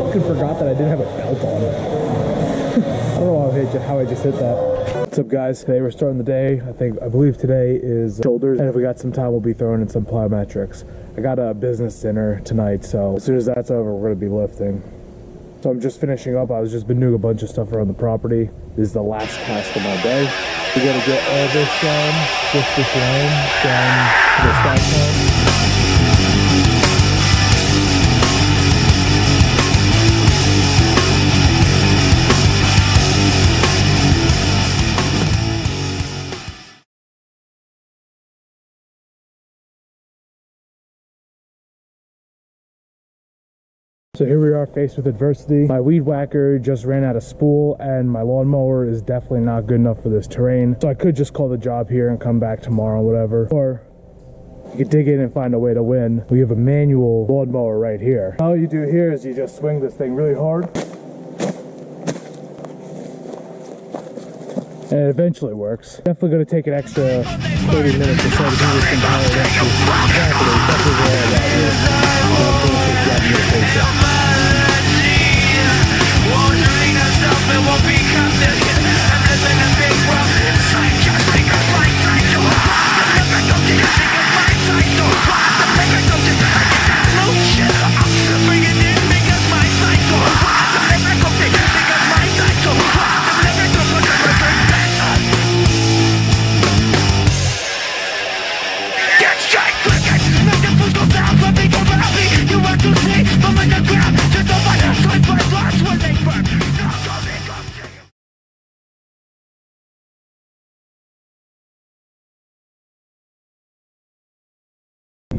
fucking forgot that I didn't have a belt on. I don't know how I just hit that. What's up, guys? Today we're starting the day. I believe today is shoulders, and if we got some time, we'll be throwing in some plyometrics. I got a business dinner tonight, so as soon as that's over, we're gonna be lifting. So I'm just finishing up. I was just been doing a bunch of stuff around the property. This is the last task of my day. We gotta get all this down, just this line down to the start point. So here we are, faced with adversity. My weed whacker just ran out of spool, and my lawnmower is definitely not good enough for this terrain. So I could just call the job here and come back tomorrow, whatever. Or you could dig in and find a way to win. We have a manual lawnmower right here. All you do here is you just swing this thing really hard. And it eventually works. Definitely going to take an extra 30 minutes or so to do this entire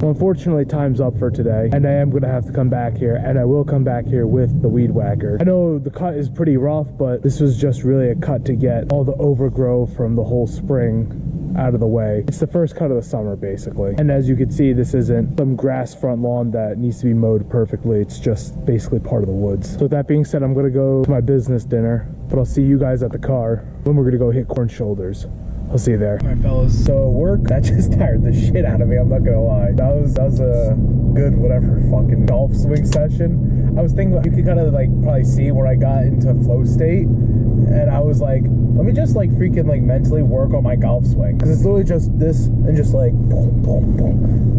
Well, unfortunately, time's up for today, and I am going to have to come back here, and I will come back here with the weed whacker. I know the cut is pretty rough, but this was just really a cut to get all the overgrowth from the whole spring out of the way. It's the first cut of the summer, basically. And as you can see, this isn't some grass front lawn that needs to be mowed perfectly. It's just basically part of the woods. So with that being said, I'm going to go to my business dinner, but I'll see you guys at the car when we're going to go hit corn shoulders. I'll see you there. All right, fellas. So work, that just tired the shit out of me. I'm not gonna lie. That was a good whatever fucking golf swing session. I was thinking you could kind of like probably see where I got into flow state, and I was like, let me just like freaking like mentally work on my golf swing, because it's literally just this and just like boom, boom,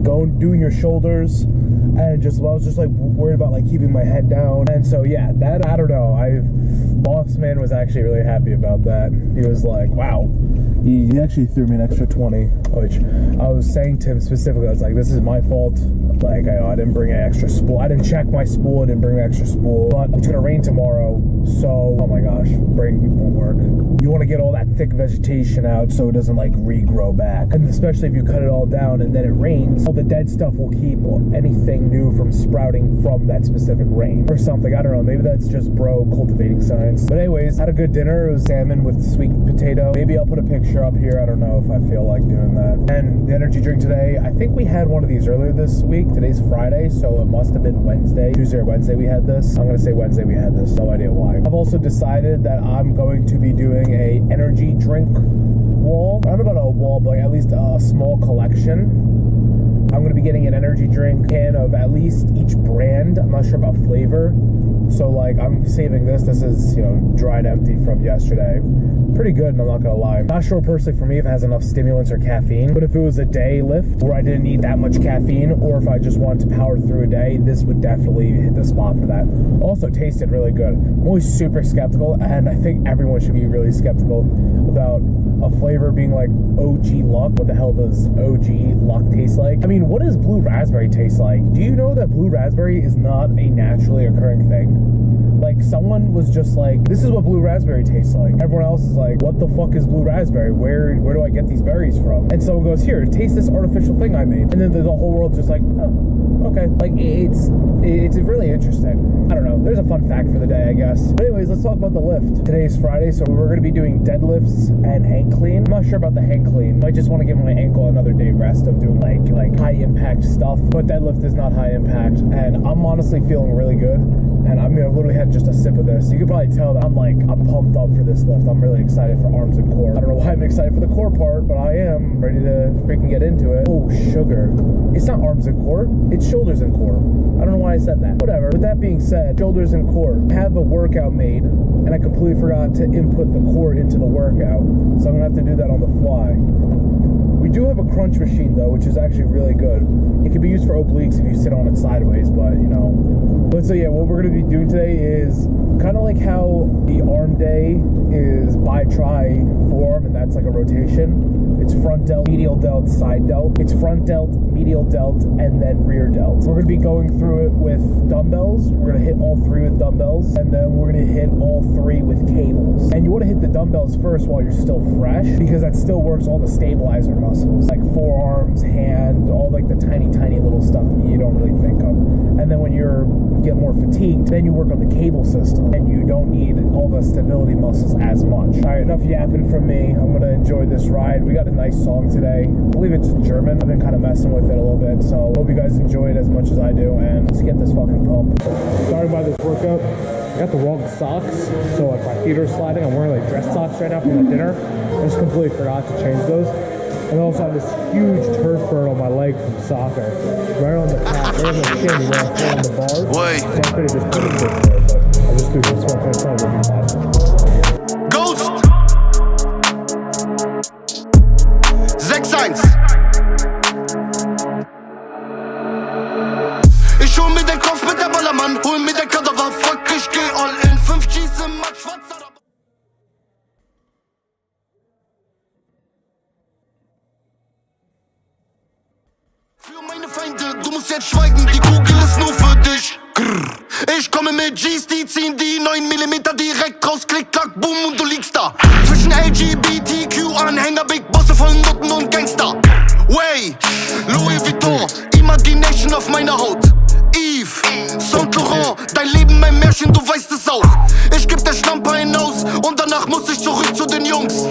boom, doing your shoulders, and just I was just like worried about like keeping my head down. And so yeah, that I don't know. Boss man was actually really happy about that. He was like, wow. He actually threw me an extra 20, which I was saying to him specifically, I was like, this is my fault. Like, I didn't bring an extra spool. I didn't check my spool. I didn't bring an extra spool. But it's going to rain tomorrow, so, oh my gosh, brain won't work. You want to get all that thick vegetation out so it doesn't, like, regrow back. And especially if you cut it all down and then it rains, all the dead stuff will keep anything new from sprouting from that specific rain or something. I don't know. Maybe that's just bro cultivating science. But anyways, had a good dinner. It was salmon with sweet potato. Maybe I'll put a picture up here. I don't know if I feel like doing that. And the energy drink today, I think we had one of these earlier this week. Today's Friday, so it must have been Wednesday. Tuesday or Wednesday we had this. I'm gonna say Wednesday we had this. No idea why. I've also decided that I'm going to be doing a energy drink wall. I don't know about a wall, but like at least a small collection. I'm gonna be getting an energy drink can of at least each brand. I'm not sure about flavor. So like I'm saving this. This is, you know, dried empty from yesterday. Pretty good, and I'm not gonna lie. Not sure personally for me if it has enough stimulants or caffeine, but if it was a day lift where I didn't need that much caffeine, or if I just wanted to power through a day, this would definitely hit the spot for that. Also tasted really good. I'm always super skeptical, and I think everyone should be really skeptical about a flavor being like OG Luck. What the hell does OG Luck taste like? I mean, what does blue raspberry taste like? Do you know that blue raspberry is not a naturally occurring thing? Like, someone was just like, this is what blue raspberry tastes like. Everyone else is like, what the fuck is blue raspberry? Where do I get these berries from? And someone goes, here, taste this artificial thing I made. And then the whole world's just like, oh, okay. Like, it's really interesting. I don't know. There's a fun fact for the day, I guess. But anyways, let's talk about the lift. Today's Friday, so we're going to be doing deadlifts and hang clean. I'm not sure about the hang clean. I just want to give my ankle another day rest of doing like high impact stuff. But deadlift is not high impact. And I'm honestly definitely feeling really good. And I mean, I've literally had just a sip of this. You can probably tell that I'm pumped up for this lift. I'm really excited for arms and core. I don't know why I'm excited for the core part, but I am ready to freaking get into it. Oh, sugar. It's not arms and core, it's shoulders and core. I don't know why I said that. Whatever. With that being said, shoulders and core. I have a workout made, and I completely forgot to input the core into the workout. So I'm gonna have to do that on the fly. We do have a crunch machine though, which is actually really good. It can be used for obliques if you sit on it sideways, but you know. But so yeah, what we're gonna be doing today is kind of like how the arm day is bi, tri, forearm, and that's like a rotation. It's front delt, medial delt, side delt. It's front delt, medial delt, and then rear delt. We're gonna be going through it with dumbbells. We're gonna hit all 3 with dumbbells, and then we're gonna hit all 3 with cables. And you wanna hit the dumbbells first while you're still fresh, because that still works all the stabilizer muscles, like forearms, hand, all like the tiny little stuff you don't really think of. And then when you get more fatigued, then you work on the cable system, and you don't need all the stability muscles as much. All right, enough yapping from me. I'm gonna enjoy this ride. We got a nice song today. I believe it's German. I've been kind of messing with it a little bit, so hope you guys enjoy it as much as I do, and let's get this fucking pump. Starting by this workout, I got the wrong socks, so like my feet are sliding. I'm wearing like dress socks right now from the dinner. I just completely forgot to change those. And I also have this huge turf burn on my leg from soccer. Right on the calf, right on the shin, where I'm pulling the bar. So I could have just put it there, but I'll just do this one because it's not really bad. Ghost 6-1. Ich hol mir den Kopf mit der Ballermann, hol mir den Kadaver, fuck, ich geh all in. 5 G's im Match, schwarzer. Für meine Feinde, du musst jetzt schweigen, die Kugel ist nur für dich. Grrr. Ich komme mit G's, die ziehen die 9mm direkt raus, klick, klack, boom und du liegst da. Zwischen LGBTQ-Anhänger, Big Bosse voll Nutten und Gangster. Way, Louis Vuitton, Imagination auf meiner Haut. Yves, Saint Laurent, dein Leben mein Märchen, du weißt es auch. Ich geb der Schlampe hinaus und danach muss ich zurück zu den Jungs.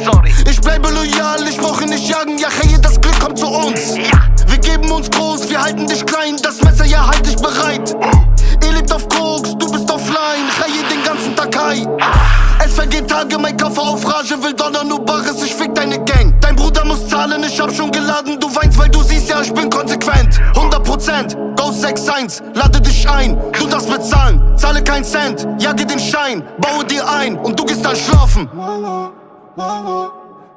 Ich bleibe loyal, ich brauche nicht jagen, ja hey, das Glück kommt zu uns. Wir geben uns groß, wir halten dich klein, das Messer ja halt dich bereit. Ihr lebt auf Koks, du bist offline, Reihe den ganzen Tag high. Es vergeht Tage, mein Koffer auf Rage, will Dollar nur Bares, ich fick deine Gang. Dein Bruder muss zahlen, ich hab schon geladen, du weinst, weil du siehst, ja, ich bin konsequent. 100%, Ghost 6-1, lade dich ein, du darfst bezahlen, zahle kein Cent, jage den Schein, baue dir ein und du gehst dann schlafen. Wow, wow, wow,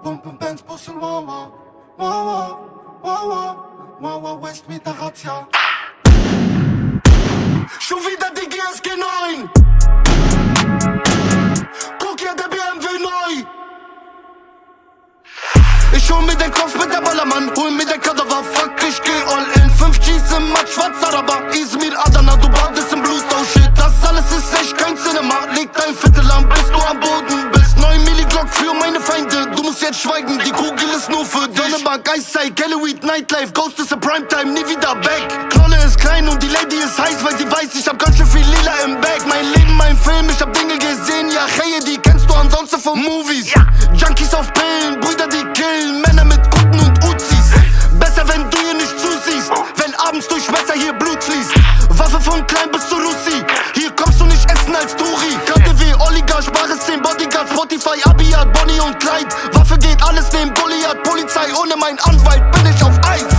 Pumpen, Benz, Bus und wow, wow, wow, wow, wow, wow, West mit der Razzia. Schon wieder die GSG 9. Guck ja, der BMW neu. Ich hol mir den Kopf mit der Ballermann, hol mir den Kadaver, fuck, ich geh all in. 5 G's im Match, schwarzer Araber, Izmir, Adana, du badest im Blues, oh shit. Das alles ist echt kein Cinema, leg dein Viertel an, bis du am Boden bist. 9 Milliglock für meine Feinde, du musst jetzt schweigen, die Kugel ist nur für dich. Sonnebank, Eiszeit, Kellyweed, Nightlife, Ghost ist a Primetime, nie wieder back. Knolle ist klein und die Lady ist heiß, weil sie weiß, ich hab ganz schön viel Lila im Bag. Mein Leben, mein Film, ich hab Dinge gesehen, ja hey, die kennst du ansonsten von Movies. Junkies auf Pillen, Brüder die killen, Männer mit Kutten und Uzis. Besser, wenn du hier nicht zusiehst, wenn abends durch Messer hier Blut fließt. Waffe von klein bis zu Lucy, hier kommst du nicht essen als Turi. KTW, Oligarch, Bares 10 Bodyguards, Spotify, Abiat, Bonnie und Clyde. Waffe geht alles neben Goliath, Polizei, ohne mein Anwalt bin ich auf Eis.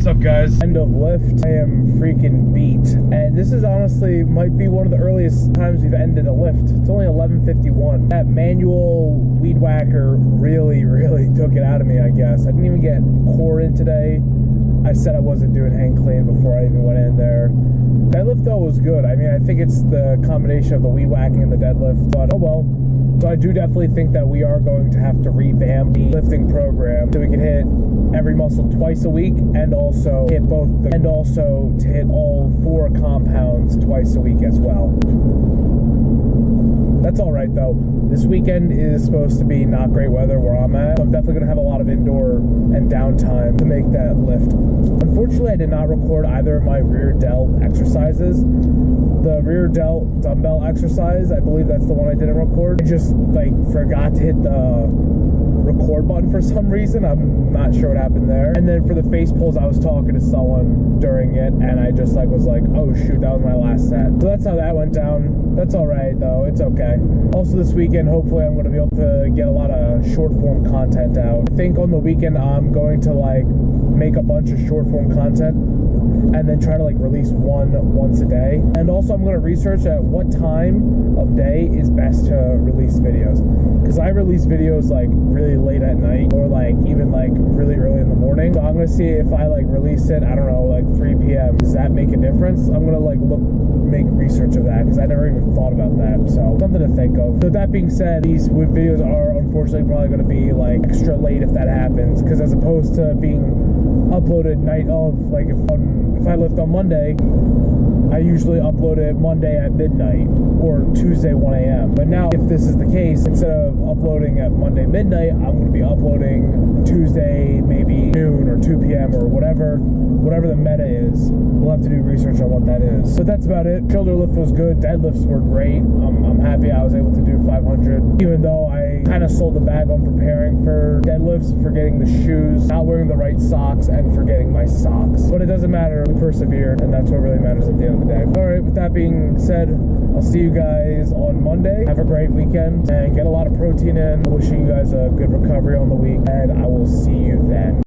What's up, guys? End of lift. I am freaking beat, and this is honestly might be one of the earliest times we've ended a lift. It's only 11:51. That manual weed whacker really took it out of me, I guess. I didn't even get core in today. I said I wasn't doing hang clean before I even went in there. Deadlift though was good. I mean, I think it's the combination of the weed whacking and the deadlift, but oh well. So I do definitely think that we are going to have to revamp the lifting program so we can hit every muscle twice a week and also hit to hit all 4 compounds twice a week as well. That's all right though. This weekend is supposed to be not great weather where I'm at. So I'm definitely gonna have a lot of indoor and downtime to make that lift. Unfortunately, I did not record either of my rear delt exercises. The rear delt dumbbell exercise, I believe that's the one I didn't record. I just forgot to hit the record button for some reason. I'm not sure what happened there. And then for the face pulls, I was talking to someone during it and I just was like, oh shoot, that was my last set. So that's how that went down. That's all right though, it's okay. Also this weekend, hopefully I'm going to be able to get a lot of short form content out. I think on the weekend I'm going to make a bunch of short form content and then try to release one once a day. And also I'm going to research at what time of day is best to release videos, because I release videos really late at night or even really early in the morning. So I'm going to see if I release it, I don't know, 3 p.m. Does that make a difference? I'm going to make research of that, because I never even thought about that. So something to think of. So that being said, these videos are unfortunately probably going to be extra late if that happens, because as opposed to being uploaded night of, if I lift on Monday, I usually upload it Monday at midnight or Tuesday 1 a.m. But now, if this is the case, instead of uploading at Monday midnight, I'm going to be uploading Tuesday maybe noon or 2 p.m. or whatever the meta is. We'll have to do research on what that is. But that's about it. Shoulder lift was good. Deadlifts were great. I'm happy I was able to do 500, even though I kind of sold the bag on preparing for deadlifts, forgetting the shoes, not wearing the right socks, and forgetting my socks. But it doesn't matter. We persevered, and that's what really matters at the end of the day. All right, with that being said, I'll see you guys on Monday. Have a great weekend and get a lot of protein in. Wishing you guys a good recovery on the week, and I will see you then.